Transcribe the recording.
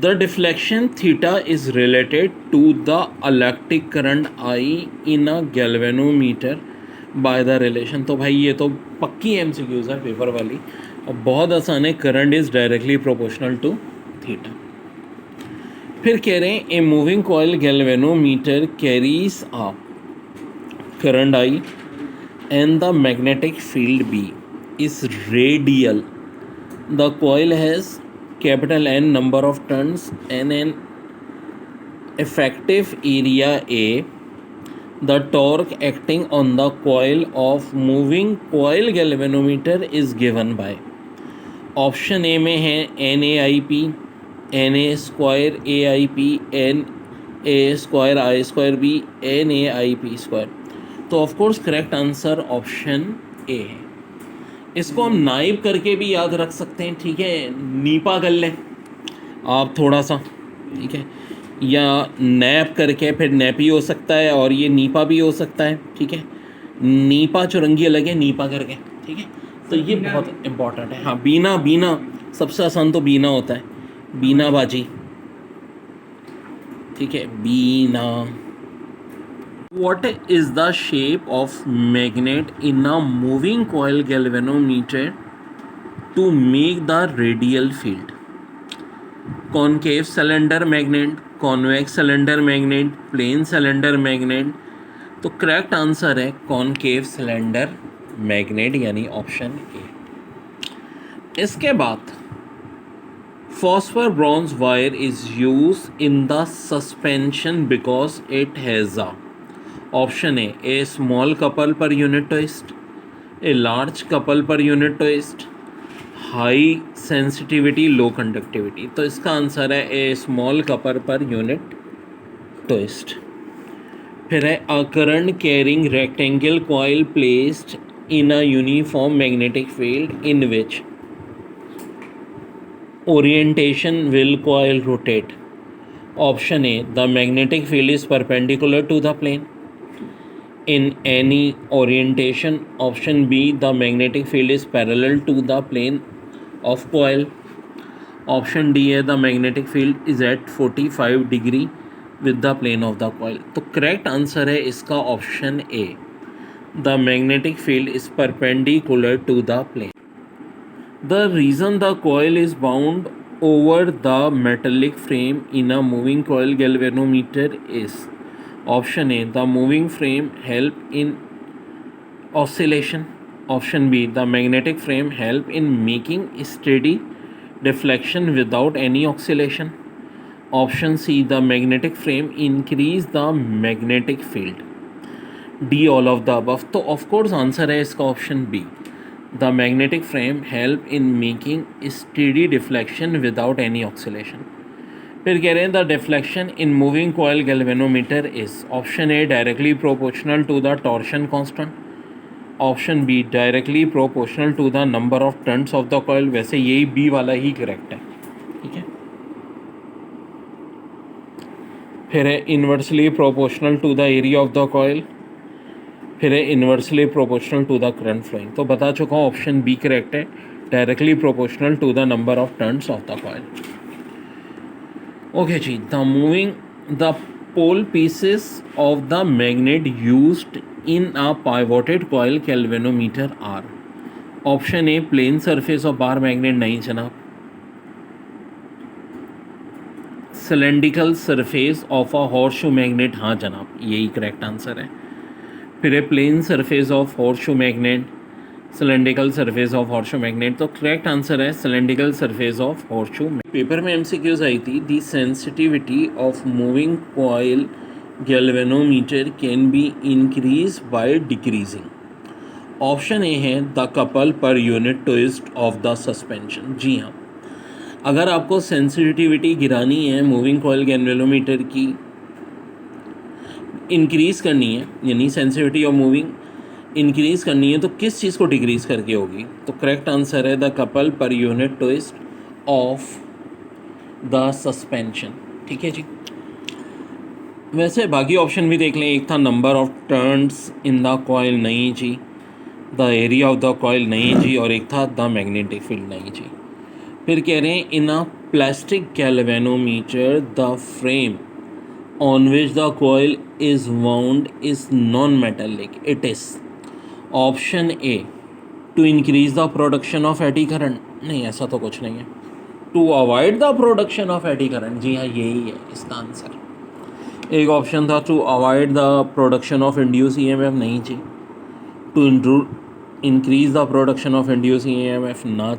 The deflection theta is related to the electric current I in a galvanometer by the relation। तो भाई ये तो पक्की MCQs है पेपर वाली और बहुत आसान है। Current is directly proportional to theta. फिर कह रहे हैं a moving coil galvanometer carries a current I and the magnetic field B is radial। The coil has capital N number of turns and an effective area A। The torque acting on the coil of moving coil galvanometer is given by। Option A में है NAIP, NA square AIP, NA square I square B, NAIP square. तो of course correct answer option A है। इसको हम नाइब करके भी याद रख सकते हैं, ठीक है, नीपा कर लें आप थोड़ा सा, ठीक है, या नैप करके फिर नैपी हो सकता है और ये नीपा भी हो सकता है, ठीक है। नीपा चुरंगी अलग है नीपा करके, ठीक है। तो ये बहुत इम्पॉर्टेंट है। हाँ बीना, बीना सबसे आसान तो बीना होता है, बीना बाजी, ठीक है, बीना। What is the shape of magnet in a moving coil galvanometer to make the radial field? Concave cylinder magnet, convex cylinder magnet, plain cylinder magnet। तो करेक्ट आंसर है कॉनकेव सिलेंडर मैग्नेट यानी ऑप्शन ए। इसके बाद phosphor bronze wire is used in the suspension because it has a option A small couple per unit twist, a large couple per unit twist, high sensitivity low conductivity. तो इसका answer है a small couple per unit twist. फिर है a current carrying rectangle coil placed in a uniform magnetic field in which orientation will coil rotate. Option A the magnetic field is perpendicular to the plane in any orientation। option B the magnetic field is parallel to the plane of coil। option D है the magnetic field is at 45 degree with the plane of the coil। तो correct answer है इसका option A the magnetic field is perpendicular to the plane। the reason the coil is wound over the metallic frame in a moving coil galvanometer is option A the moving frame help in oscillation. Option be the magnetic frame help in making steady deflection without any oscillation. Option see the magnetic frame increase the magnetic field. D all of the above. तो of course answer है इसका option be the magnetic frame help in making steady deflection without any oscillation. फिर कह रहे हैं the deflection in moving coil galvanometer is option A directly proportional to the torsion constant. Option B directly proportional to the number of turns of the coil. वैसे यही B वाला ही correct है, ठीक है। फिर है inversely proportional to the area of the coil. फिर है inversely proportional to the current flowing. तो बता चुका हूँ ऑप्शन बी करेक्ट है directly proportional to the number of turns of the coil. Okay जी, the moving the pole pieces of the magnet used in a pivoted coil galvanometer are. Option A plane surface of bar magnet, नहीं जनाब। Cylindrical surface of a horseshoe magnet, हाँ जनाब, यही correct answer है। फिर है plane surface of horseshoe magnet, cylindrical surface of horseshoe magnet. तो correct answer है cylindrical surface of horseshoe. Paper में MCQs आई थी the sensitivity of moving coil galvanometer can be increase by decreasing. Option A है the couple per unit twist of the suspension. जी हाँ, अगर आपको सेंसिटिविटी गिरानी है मूविंग कॉइल गैल्वेनोमीटर की, इंक्रीज़ करनी है यानी सेंसिटिविटी ऑफ मूविंग इंक्रीज़ करनी है, तो किस चीज़ को डिक्रीज़ करके होगी? तो करेक्ट आंसर है the couple per unit twist of the suspension, ठीक है जी। वैसे बाकी ऑप्शन भी देख लें, एक था number of turns in the coil, नहीं जी। The area of the coil, नहीं जी। और एक था द मैग्नेटिक फील्ड, नहीं जी। फिर कह रहे हैं in a plastic galvanometer the frame on which the coil is wound is non metallic, it is option A to increase the production of eddy current, नहीं ऐसा तो कुछ नहीं है, to avoid the production of eddy current, जी हाँ यही है इसका आंसर। एक ऑप्शन था to avoid the production of induce EMF, नहीं जी, to increase the production of induce EMF ना